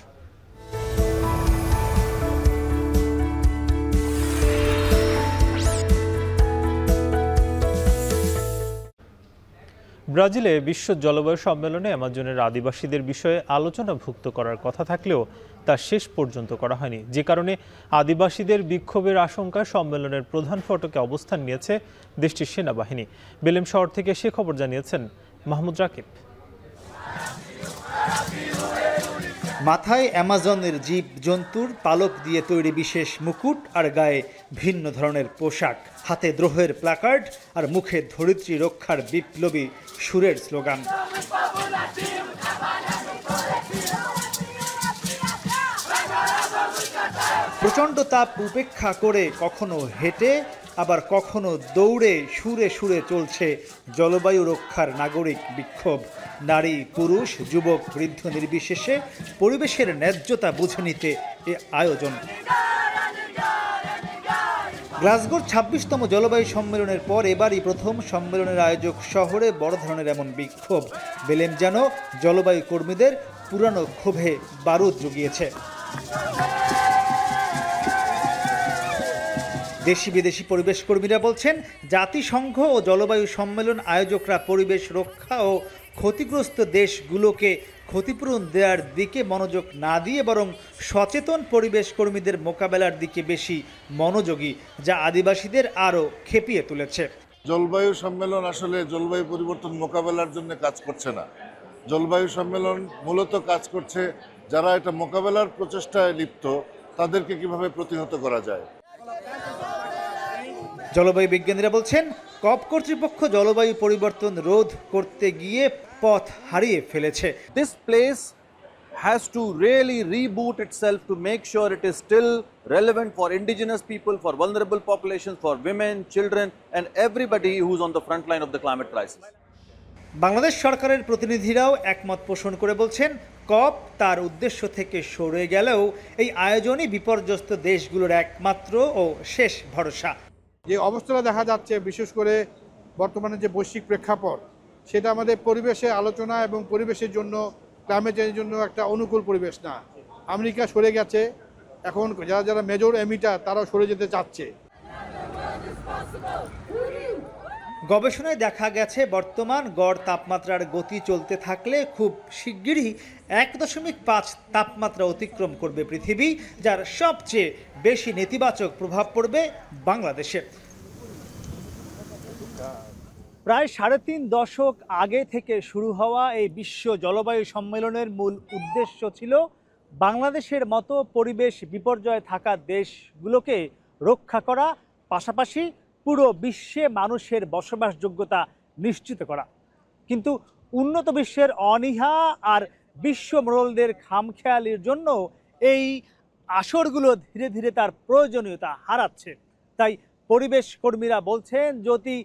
ব্রাজিলে বিশ্ব জলবায়ু সম্মেলনে অ্যামাজনের আদিবাসীদের বিষয়ে আলোচনাভুক্ত করার কথা থাকলেও তা শেষ পর্যন্ত করা হয়নি, যে কারণে আদিবাসীদের বিক্ষোভের আশঙ্কায় সম্মেলনের প্রধান ফটকে অবস্থান নিয়েছে দেশটির সেনাবাহিনী। বেলেম শহর থেকে সে খবর জানিয়েছেন মাহমুদ রাকিব। মাথায় অ্যামাজনের জীব জন্তুর পালক দিয়ে তৈরি বিশেষ মুকুট আর গায়ে ভিন্ন ধরনের পোশাক, হাতে দ্রোহের প্ল্যাকার্ড আর মুখে ধরিত্রী রক্ষার বিপ্লবী সুরের স্লোগান। প্রচণ্ড তাপ উপেক্ষা করে কখনো হেঁটে আবার কখনো দৌড়ে সুরে সুরে চলছে জলবায়ু রক্ষার নাগরিক বিক্ষোভ। নারী পুরুষ যুবক বৃদ্ধ নির্বিশেষে পরিবেশের ন্যায্যতা বুঝে নিতে এ আয়োজন। গ্লাসগোর ২৬তম জলবায়ু সম্মেলনের পর এবারই প্রথম সম্মেলনের আয়োজক শহরে বড় ধরনের এমন বিক্ষোভ। বেলেম যেন জলবায়ু কর্মীদের পুরানো ক্ষোভে বারুদ জুগিয়েছে। দেশি বিদেশি পরিবেশ কর্মীরা বলছেন, জাতিসংঘ ও জলবায়ু সম্মেলন আয়োজকরা পরিবেশ রক্ষা ও ক্ষতিগ্রস্ত দেশগুলোকে ক্ষতিপূরণ দেওয়ার দিকে মনোযোগ না দিয়ে বরং সচেতন পরিবেশ কর্মীদের মোকাবেলার দিকে বেশি মনোযোগী, যা আদিবাসীদের আরও খেপিয়ে তুলেছে। জলবায়ু সম্মেলন আসলে জলবায়ু পরিবর্তন মোকাবেলার জন্য কাজ করছে না। জলবায়ু সম্মেলন মূলত কাজ করছে যারা এটা মোকাবেলার প্রচেষ্টায় লিপ্ত তাদেরকে কিভাবে প্রতিহত করা যায়। জলবায়ু বিজ্ঞানীরা বলছেন, কপ কর্তৃপক্ষ জলবায়ু পরিবর্তন রোধ করতে গিয়ে পথ হারিয়ে ফেলেছে। This place has to really reboot itself to make sure it is still relevant for indigenous people, for vulnerable populations, for women, children and everybody who's on the front line of the climate crisis. Bangladesh সরকারের প্রতিনিধিরাও একমত পোষণ করে বলছেন, কপ তার উদ্দেশ্য থেকে সরে গেলেও এই আয়োজনই বিপর্যস্ত দেশগুলোর একমাত্র ও শেষ ভরসা। যে অবস্থাটা দেখা যাচ্ছে, বিশেষ করে বর্তমানে যে বৈশ্বিক প্রেক্ষাপট, সেটা আমাদের পরিবেশে আলোচনা এবং পরিবেশের জন্য, ক্লাইমেট চেঞ্জের জন্য একটা অনুকূল পরিবেশ না। আমেরিকা সরে গেছে, এখন যারা যারা মেজর এমিটার তারাও সরে যেতে চাচ্ছে। গবেষণায় দেখা গেছে, বর্তমান গড় তাপমাত্রার গতি চলতে থাকলে খুব শিগগিরই 1.5 তাপমাত্রা অতিক্রম করবে পৃথিবী, যার সবচেয়ে বেশি নেতিবাচক প্রভাব পড়বে বাংলাদেশে। প্রায় 3.5 দশক আগে থেকে শুরু হওয়া এই বিশ্ব জলবায়ু সম্মেলনের মূল উদ্দেশ্য ছিল বাংলাদেশের মতো পরিবেশ বিপর্যয়ে থাকা দেশগুলোকে রক্ষা করা, পাশাপাশি পুরো বিশ্বে মানুষের বসবাসযোগ্যতা নিশ্চিত করা। কিন্তু উন্নত বিশ্বের অনীহা আর বিশ্ব মোড়লদের খামখেয়ালির জন্য এই আসরগুলো ধীরে ধীরে তার প্রয়োজনীয়তা হারাচ্ছে। তাই পরিবেশ কর্মীরা বলছেন, যদি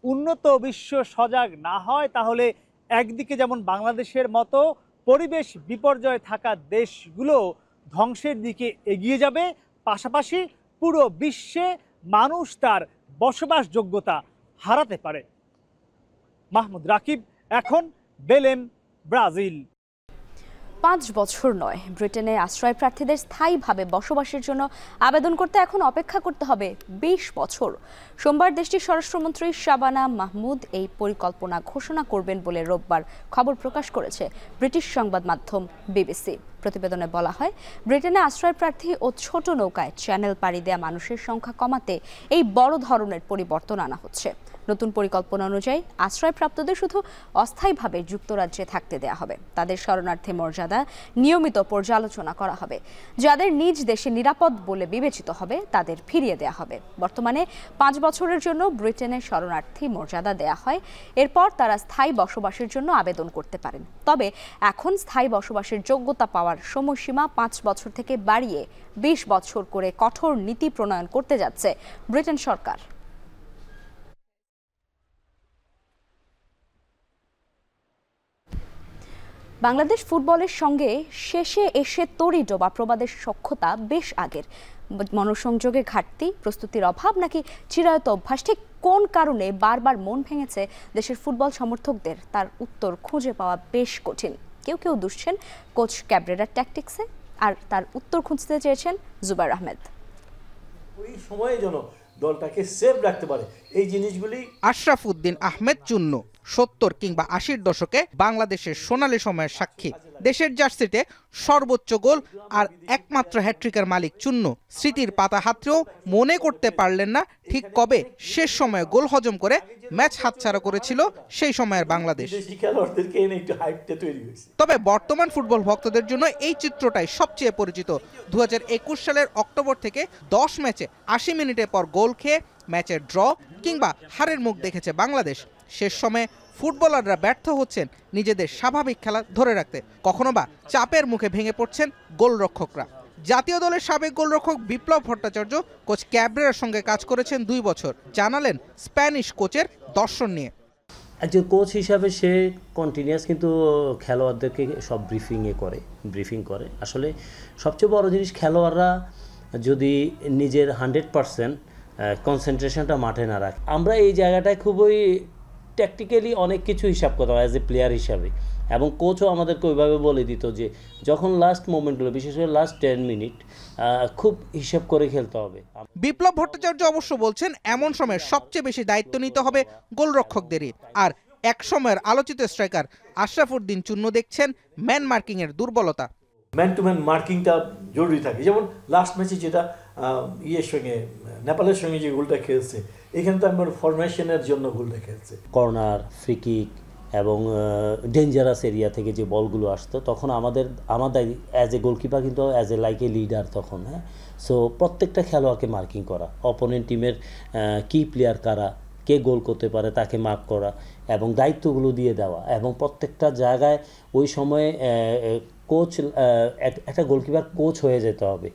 উন্নত বিশ্ব সজাগ না হয় তাহলে একদিকে যেমন বাংলাদেশের মতো পরিবেশ বিপর্যয়ে থাকা দেশগুলো ধ্বংসের দিকে এগিয়ে যাবে, পাশাপাশি পুরো বিশ্বে মানুষ তার বসবাসযোগ্যতা হারাতে পারে। মাহমুদ রাকিব, এখন বেলেম, ব্রাজিল। 5 বছর নয়, ব্রিটেনে আশ্রয় প্রার্থীদের স্থায়ীভাবে বসবাসের জন্য আবেদন করতে এখন অপেক্ষা করতে হবে 20 বছর। সোমবার দেশটির স্বরাষ্ট্রমন্ত্রী শাবানা মাহমুদ এই পরিকল্পনা ঘোষণা করবেন বলে রোববার খবর প্রকাশ করেছে ব্রিটিশ সংবাদ মাধ্যম বিবিসি। প্রতিবেদনে বলা হয়, ব্রিটেনে আশ্রয় প্রার্থী ও ছোট নৌকায় চ্যানেল পাড়ি দেয়া মানুষের সংখ্যা কমাতে এই বড় ধরনের পরিবর্তন আনা হচ্ছে। নতুন পরিকল্পনা অনুযায়ী আশ্রয়প্রাপ্তদের শুধু অস্থায়ীভাবে যুক্তরাজ্যে থাকতে দেয়া হবে। তাদের শরণার্থী মর্যাদা নিয়মিত পর্যালোচনা করা হবে। যাদের নিজ দেশে নিরাপদ বলে বিবেচিত হবে তাদের ফিরিয়ে দেয়া হবে। বর্তমানে 5 বছরের জন্য ব্রিটেনে শরণার্থী মর্যাদা দেয়া হয়। এরপর তারা স্থায়ী বসবাসের জন্য আবেদন করতে পারেন। তবে এখন স্থায়ী বসবাসের যোগ্যতা পাওয়ার সময়সীমা 5 বছর থেকে বাড়িয়ে 20 বছর করে কঠোর নীতি প্রণয়ন করতে যাচ্ছে ব্রিটেন সরকার। বাংলাদেশ ফুটবলের সঙ্গে শেষে এসে তড়ি ডোবা প্রবাদের সখ্যতা বেশ আগের। মনোসংযোগের ঘাটতি, প্রস্তুতির অভাব, নাকি চিরায়ত অভ্যাস? ঠিক কোন কারণে বারবার মন ভেঙেছে দেশের ফুটবল সমর্থকদের, তার উত্তর খুঁজে পাওয়া বেশ কঠিন। কেউ কেউ দুষছেন কোচ ক্যাব্রেরার ট্যাকটিক্সে, আর তার উত্তর খুঁজতে চেয়েছেন জুবাইর আহমেদ। ওই সময়ে যেন দলটাকে সেভ রাখতে পারে, এই জিনিসগুলি। আশরাফ উদ্দিন আহমেদ চুন্নু 70 কিংবা 80-র দশকে বাংলাদেশের সোনালী সময়ের সাক্ষী। দেশের জার্সিতে সর্বোচ্চ গোল আর একমাত্র হ্যাট্রিকের মালিক চুন্নু স্মৃতির পাতা হাতড়েও মনে করতে পারলেন না ঠিক কবে শেষ সময়ে গোল হজম করে ম্যাচ হাতছাড়া করেছিল সেই সময়ের বাংলাদেশ। তবে বর্তমান ফুটবল ভক্তদের জন্য এই চিত্রটাই সবচেয়ে পরিচিত। 2021 সালের অক্টোবর থেকে 10 ম্যাচে 80 মিনিটের পর গোল খেয়ে ম্যাচের ড্র কিংবা হারের মুখ দেখেছে বাংলাদেশ। শেষ সময়ে ফুটবলাররা ব্যর্থ হচ্ছেন নিজেদের স্বাভাবিক খেলা ধরে রাখতে, কখনো বা চাপের মুখে ভেঙে পড়ছেন গোলরক্ষকরা। জাতীয় দলের সাবেক গোলরক্ষক বিপ্লব ভট্টাচার্য কোচ ক্যাব্রেরার সঙ্গে কাজ করেছেন 2 বছর। জানালেন স্প্যানিশ কোচের দর্শন নিয়ে। একজন কোচ হিসাবে সে কন্টিনিউয়াস কিন্তু খেলোয়াড়দেরকে সব ব্রিফিং করে। আসলে সবচেয়ে বড় জিনিস, খেলোয়াড়রা যদি নিজের 100% কনসেন্ট্রেশনটা মাঠে না রাখে। আমরা এই জায়গাটায় খুবই ট্যাকটিক্যালি অনেক কিছু হিসাব করতাম অ্যাজ এ প্লেয়ার হিসাবে, এবং কোচও আমাদেরকে ওইভাবে বলে দিত যে যখন লাস্ট মোমেন্টগুলো, বিশেষ করে লাস্ট 10 মিনিট খুব হিসাব করে খেলতে হবে। বিপ্লব ভট্টাচার্য অবশ্য বলছেন এমন সময় সবচেয়ে বেশি দায়িত্ব নিতে হবে গোলরক্ষকদেরই। আর এক সময়ের আলোচিত স্ট্রাইকার আশরাফ উদ্দিন চুন্নু দেখছেন ম্যান মার্কিংয়ের দুর্বলতা। ম্যান টু ম্যান মার্কিংটা জরুরি থাকে। যেমন লাস্ট ম্যাচে যেটা নেপালের সঙ্গে যে গোলটা খেলছে, এখানে তো আমার ফরমেশনের জন্য গোলটা খেলছে। কর্নার, ফ্রি কিক এবং ডেঞ্জারাস এরিয়া থেকে যে বলগুলো আসতো, তখন আমাদের অ্যাজ এ গোলকিপার কিন্তু as a like a leader তখন, হ্যাঁ। সো প্রত্যেকটা খেলোয়াড়কে মার্কিং করা, অপোনেন্ট টিমের কি প্লেয়ার কারা, কে গোল করতে পারে তাকে মার্ক করা এবং দায়িত্বগুলো দিয়ে দেওয়া, এবং প্রত্যেকটা জায়গায় ওই সময়ে কোচ, একটা গোলকিপার কোচ হয়ে যেতে হবে।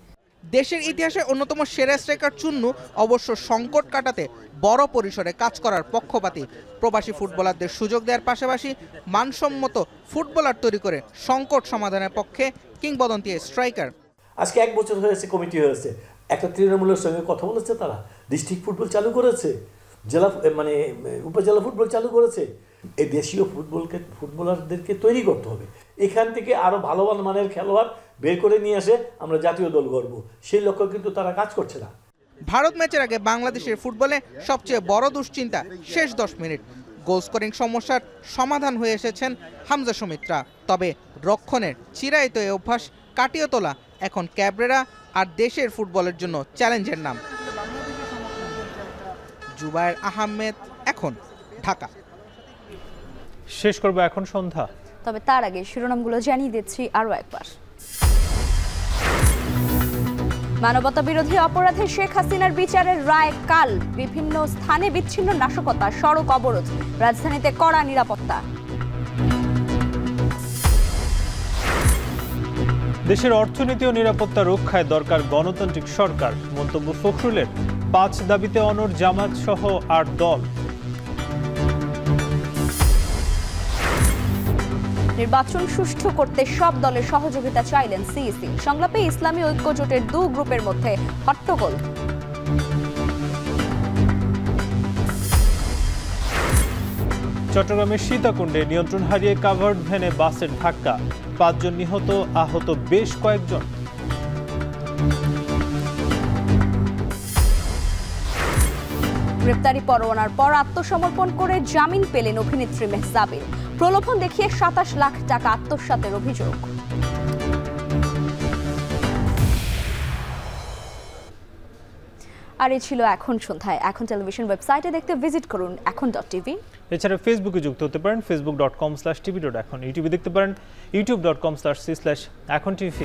দেশের ইতিহাসে অন্যতম সেরা স্ট্রাইকার চুন্নু অবশ্য সংকট কাটাতে বড় পরিসরে কাজ করার পক্ষপাতী। প্রবাসী ফুটবলারদের সুযোগ দেওয়ার পাশাপাশি মানসম্মত ফুটবলার তৈরি করে সংকট সমাধানের পক্ষে কিংবদন্তি স্ট্রাইকার। আজকে 1 বছর হয়েছে, কমিটি হয়েছে, একটা তৃণমূলের সঙ্গে কথা বলেছে, তারা ডিস্ট্রিক্ট ফুটবল চালু করেছে, জেলা উপজেলা ফুটবল চালু করেছে। এই দেশীয় ফুটবলারদেরকে তৈরি করতে হবে। এখান থেকে আরো ভালো মানের খেলোয়াড় বের করে নিয়ে আসে আমরা জাতীয় দল গড়ব, সেই লক্ষ্য কিন্তু তারা কাজ করছে না। ভারত ম্যাচের আগে বাংলাদেশের ফুটবলে সবচেয়ে বড় দুশ্চিন্তা শেষ 10 মিনিট। গোল স্কোরিং সমস্যার সমাধান হয়ে এসেছেন হামজা সুমিত্রা। তবে রক্ষণের চিরায়ত এই অভ্যাস কাটিয়ে তোলা এখন ক্যাব্রেরা আর দেশের ফুটবলের জন্য চ্যালেঞ্জের নাম। জুবাইর আহমেদ, এখন, ঢাকা। শেষ করব এখন সন্ধ্যা, তবে তার আগে শিরোনামগুলো জানিয়ে দিচ্ছি আরও একবার। মানবতা বিরোধী অপরাধে শেখ হাসিনার বিচারের রায় কাল। বিভিন্ন স্থানে বিচ্ছিন্ন নাশকতা, সড়ক অবরোধ, রাজধানীতে কড়া নিরাপত্তা। দেশের অর্থনীতি ও নিরাপত্তা রক্ষায় দরকার গণতান্ত্রিক সরকার, মন্তব্য ফখরুলের। 5 দাবিতে অনড় জামাত সহ 8 দল। নির্বাচন সুষ্ঠু করতে সব দলের সহযোগিতা চাইলেন সিইসি। সংলাপে ইসলামী ঐক্য জোটের 2 গ্রুপের মধ্যে হট্টগোল। চট্টগ্রামের সীতাকুণ্ডে নিয়ন্ত্রণ হারিয়ে কাভার্ড ভ্যানে বাসের ধাক্কা, 5 জন নিহত, আহত বেশ কয়েকজন। গ্রেপ্তারি পরোয়ানার পর আত্মসমর্পণ করে জামিন পেলেন অভিনেত্রী মেহজাবিন। প্রলোভন দেখিয়ে 27 লাখ টাকা আত্মসাতের অভিযোগ। আর এই ছিল এখন সন্ধ্যায়। এখন টেলিভিশন ওয়েবসাইটে দেখতে ভিজিট করুন এখন.tv। এছাড়া ফেসবুকে যুক্ত হতে পারেন facebook.com/tv.এখন। ইউটিউবে দেখতে পারেন youtube.com/c/echontv।